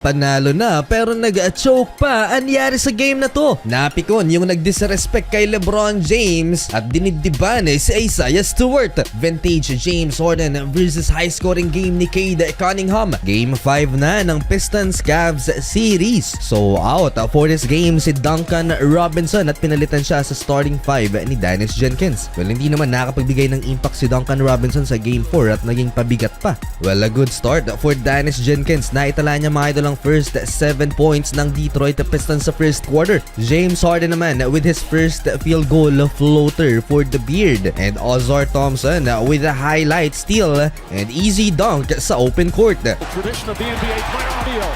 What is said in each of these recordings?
Panalo na pero nag-choke pa. Anyari sa game na to? Napikon yung nag-disrespect kay LeBron James at dinidiban si Isaiah Stewart. Vintage James Harden versus high-scoring game ni Cade Cunningham. Game 5 na ng Pistons Cavs series. So out for this game si Duncan Robinson at pinalitan siya sa starting 5 ni Dennis Jenkins. Well, hindi naman nakapagbigay ng impact si Duncan Robinson sa game 4 at naging pabigat pa. Well, a good start for Dennis Jenkins. Naitala niya mga idol ang first 7 points ng Detroit Pistons sa first quarter. James Harden naman with his first field goal floater for the beard. And Ozar Thompson with a highlight steal and easy dunk sa open court. Tradition of the NBA player.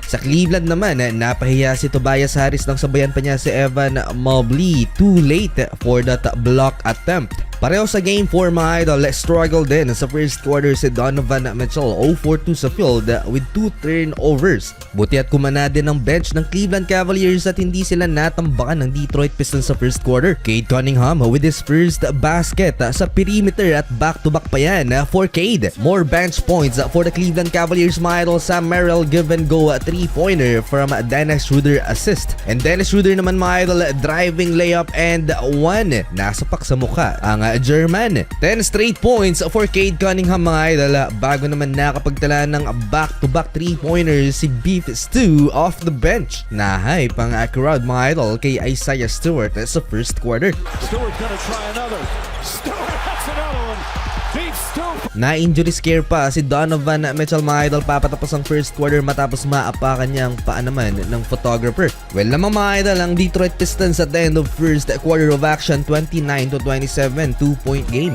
Sa Cleveland naman, napahiya si Tobias Harris nang sabayan pa niya si Evan Mobley too late for that block attempt. Pareho sa game 4 mga idol, struggle din sa first quarter si Donovan Mitchell, 0-for-2 sa field with 2 turnovers. Buti at kumana din ng bench ng Cleveland Cavaliers at hindi sila natambakan ng Detroit Pistons sa first quarter. Cade Cunningham with his first basket sa perimeter at back-to-back pa yan for Cade. More bench points for the Cleveland Cavaliers mga idol. Sam Merrill give and go 3-pointer from Dennis Schroeder assist. And Dennis Schroeder naman mga idol, driving layup and 1 nasapak sa mukha ang German. 10 straight points for Cade Cunningham mga idol bago naman nakapagtala ng back-to-back 3-pointers si Beef Stew off the bench. Nahype ang crowd mga idol kay Isaiah Stewart sa first quarter. Stewart gonna try another. Stewart has another one. Beef Stew. Na-injury scare pa si Donovan Mitchell mga idol papatapos ang first quarter matapos maapakan niya ang paa naman ng photographer. Well naman mga idol, ang Detroit Pistons at the end of first quarter of action 29-27, 2-point game.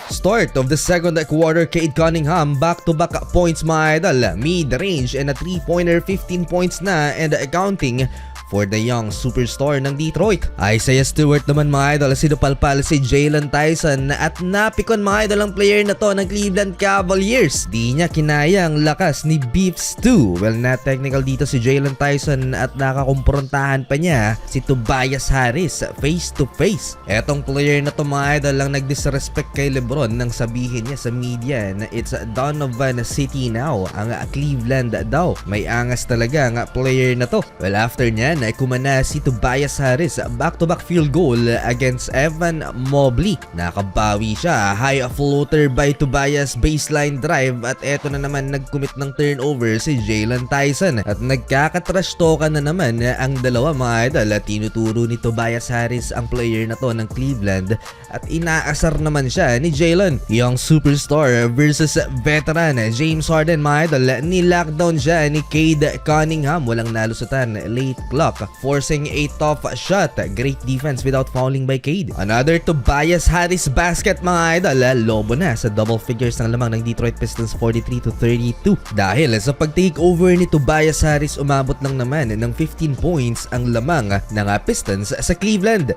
Start of the second quarter, Cade Cunningham back-to-back points mga idol, mid-range and a 3-pointer, 15 points na and counting for the young superstar ng Detroit. Isaiah Stewart naman mga idol, sinupalpal si Jalen Tyson at napikon mga idol ang player na to ng Cleveland Cavaliers. Di niya kinaya ang lakas ni Beef Stew. Well, not technical dito si Jalen Tyson at nakakumprontahan pa niya si Tobias Harris face to face. Etong player na to mga idol lang nag-disrespect kay LeBron nang sabihin niya sa media na it's Donovan City now, ang Cleveland daw. May angas talaga ang player na to. Well, after niyan ay kumana si Tobias Harris back-to-back field goal against Evan Mobley. Nakabawi siya, high floater by Tobias, baseline drive at eto na naman nag-commit ng turnover si Jalen Tyson at nagkakatrash talkan na naman ang dalawa mga idol at tinuturo ni Tobias Harris ang player na to ng Cleveland at inaasar naman siya ni Jalen. Young superstar versus veteran James Harden mga idol, ni-lockdown siya ni Cade Cunningham, walang nalusutan, late clock, forcing a tough shot. Great defense without fouling by Cade. Another Tobias Harris basket mga idol, lobo na sa double figures ng lamang ng Detroit Pistons 43-32. Dahil sa pag-take over ni Tobias Harris, umabot lang naman ng 15 points ang lamang ng Pistons sa Cleveland.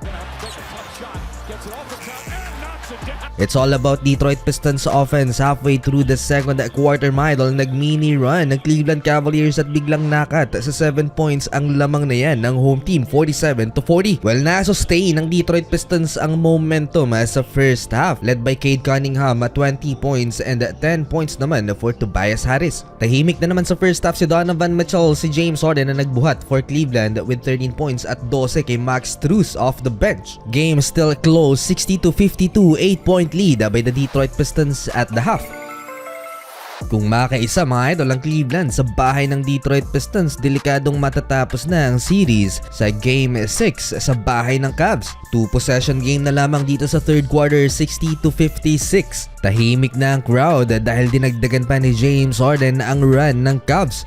It's all about Detroit Pistons offense halfway through the second quarter mga idol. Nag-mini run ng Cleveland Cavaliers at biglang nakat sa 7 points ang lamang na yan ng home team, 47-40. Well, na-sustain ng Detroit Pistons ang momentum sa first half led by Cade Cunningham at 20 points and 10 points naman for Tobias Harris. Tahimik na naman sa first half si Donovan Mitchell, si James Harden na nagbuhat for Cleveland with 13 points at 12 kay Max Strus off the bench. Game still close, 60-52, 8-point lead by the Detroit Pistons at the half. Kung makaisa mga idol ang Cleveland sa bahay ng Detroit Pistons, delikadong matatapos na ang series sa Game 6 sa bahay ng Cavs. 2-possession game na lamang dito sa third quarter, 60-56. Tahimik na ang crowd dahil dinagdagan pa ni James Harden ang run ng Cavs.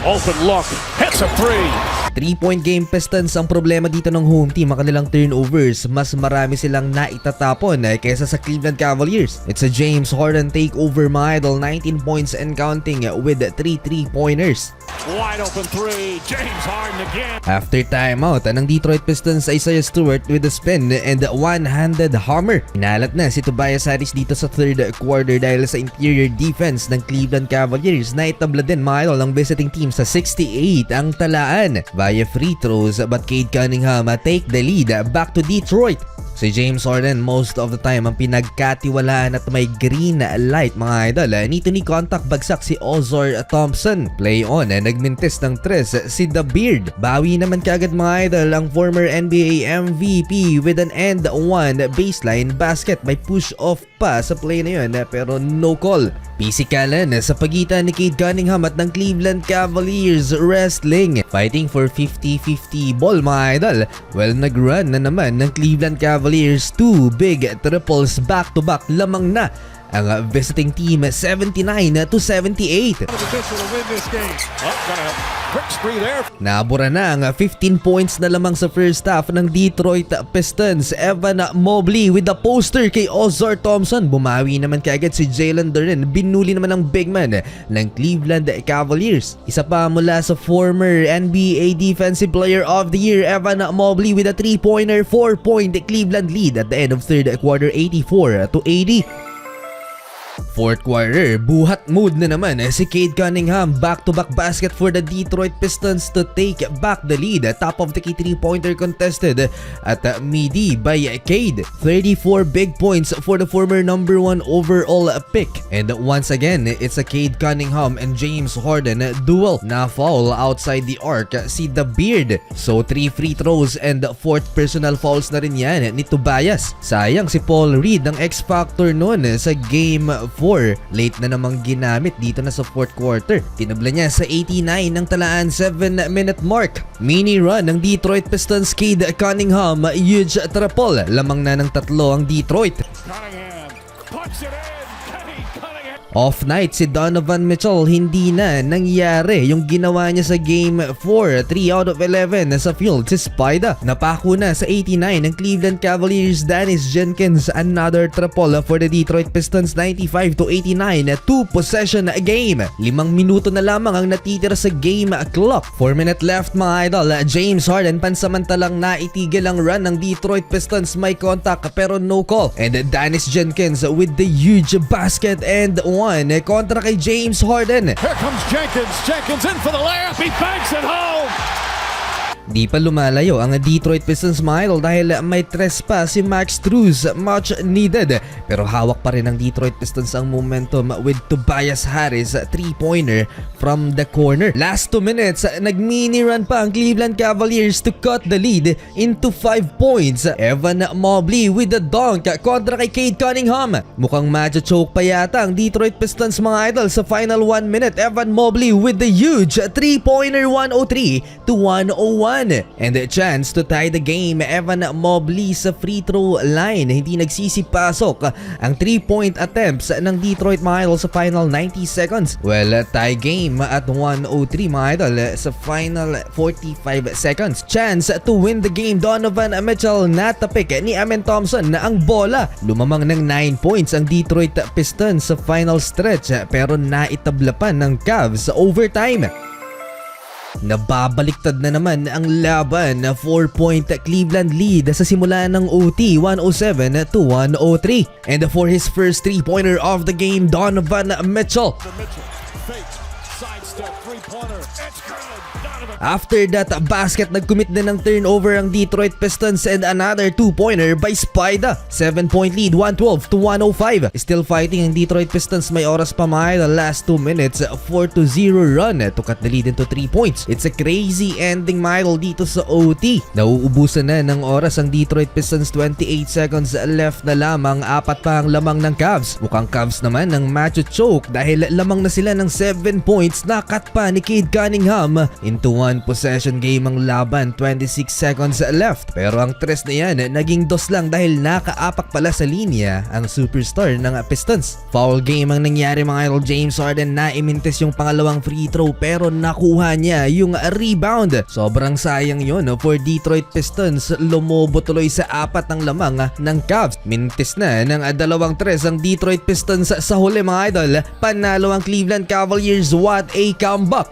Open look, hits a 3. 3-point game Pistons ang problema dito ng home team. Ang kanilang turnovers, mas marami silang naitatapon kaysa sa Cleveland Cavaliers. It's a James Harden takeover mga idol, 19 points and counting with 3 3-pointers. Wide open 3, James Harden again. After timeout ng Detroit Pistons, Isaiah Stewart with a spin and one-handed hammer. Inalat na si Tobias Harris dito sa third quarter dahil sa interior defense ng Cleveland Cavaliers. Naitabla din mga idol ang visiting team sa 68 ang talaan via free throws, but Cade Cunningham take the lead back to Detroit. Si James Harden most of the time ang pinagkatiwalaan at may green light mga idol. Nito ni contact bagsak si Ozor Thompson. Play on, nagmintis ng tres si The Beard. Bawi naman kaagad mga idol ang former NBA MVP with an end one baseline basket. May push off pa sa play na yun pero no call. Pisikalan sa pagitan ni Cade Cunningham at ng Cleveland Cavaliers wrestling. Fighting for 50-50 ball mga idol. Well, nag-run na naman ng Cleveland Cavaliers. Two big triples back-to-back. Lamang na ang visiting team 79-78. Nabura na ang 15 points na lamang sa first half ng Detroit Pistons. Evan Mobley with the poster kay Ozor Thompson. Bumawi naman kaagad si Jalen Duren. Binuli naman ng big man ng Cleveland Cavaliers. Isa pa mula sa former NBA Defensive Player of the Year, Evan Mobley with a 3-pointer, 4-point Cleveland lead at the end of third quarter, 84-80. Fourth quarter, buhat mood na naman si Cade Cunningham. Back-to-back basket for the Detroit Pistons to take back the lead. Top of the key 3-pointer contested at midi by Cade. 34 big points for the former number 1 overall pick. And once again, it's a Cade Cunningham and James Harden duel. Na foul outside the arc si The Beard. So 3 free throws and 4th personal fouls na rin yan ni Tobias. Sayang si Paul Reed ang X-factor nun sa game 4. Late na namang ginamit dito na sa 4th quarter. Tinabla niya sa 89 ng talaan 7-minute mark. Mini run ng Detroit Pistons. Cade Cunningham, huge triple. Lamang na ng tatlo ang Detroit. Cunningham puts it in. Off night si Donovan Mitchell, hindi na nangyari yung ginawa niya sa game 4. 3 out of 11 sa field si Spida. Napako na sa 89 ng Cleveland Cavaliers. Dennis Jenkins, another triple for the Detroit Pistons. 95-89, 2-possession game. 5 minuto na lamang ang natitira sa game clock. 4 minute left mga idol. James Harden pansamantalang naitigil ang run ng Detroit Pistons. May contact pero no call. And Dennis Jenkins with the huge basket and kontra kay James Harden. Here comes Jenkins. Jenkins in for the layup. He banks it home. Di pa lumalayo ang Detroit Pistons mga idol dahil may tres pa si Max Strus, much needed. Pero hawak pa rin ng Detroit Pistons ang momentum with Tobias Harris, 3-pointer from the corner. Last 2 minutes, nag-mini run pa ang Cleveland Cavaliers to cut the lead into 5 points. Evan Mobley with the dunk kontra kay Cade Cunningham. Mukhang nag-CHOKE pa yata ang Detroit Pistons mga idol sa final 1 minute. Evan Mobley with the huge 3-pointer, 103-101. And a chance to tie the game. Evan Mobley sa free throw line. Hindi nagsisipasok ang 3-point attempts ng Detroit mga idol sa final 90 seconds. Well, tie game at 103 mga idol sa final 45 seconds. Chance to win the game. Donovan Mitchell natapik ni Amen Thompson na ang bola. Lumamang ng 9 points ang Detroit Pistons sa final stretch pero naitabla pa ng Cavs sa overtime. Nababaliktad na naman ang laban. 4-point Cleveland lead sa simula ng OT, 107-103. And for his first 3-pointer of the game, Donovan Mitchell. Fakes, sidestep, 3-pointer. It's good. After that basket, nag-commit din ng turnover ang Detroit Pistons and another 2-pointer by Spida. 7-point lead, 112-105. Still fighting ang Detroit Pistons. May oras pa mga the last 2 minutes. 4-0 run to cut the lead into 3 points. It's a crazy ending mga dito sa OT. Nauubusan na ng oras ang Detroit Pistons. 28 seconds left na lamang. 4 pa ang lamang ng Cavs. Mukhang Cavs naman ng nag-CHOKE dahil lamang na sila ng 7 points. Nakat pa ni Cade Cunningham. Into 1-possession game ang laban, 26 seconds left. Pero ang tres na yan naging 2 lang dahil nakaapak pala sa linya ang superstar ng Pistons. Foul game ang nangyari mga idol. James Harden na imintis yung pangalawang free throw pero nakuha niya yung rebound. Sobrang sayang yun for Detroit Pistons. Lumobo tuloy sa 4 ng lamang ng Cavs. Mintis na ng 2-3 ang Detroit Pistons sa huli mga idol. Panalo ang Cleveland Cavaliers. What a comeback!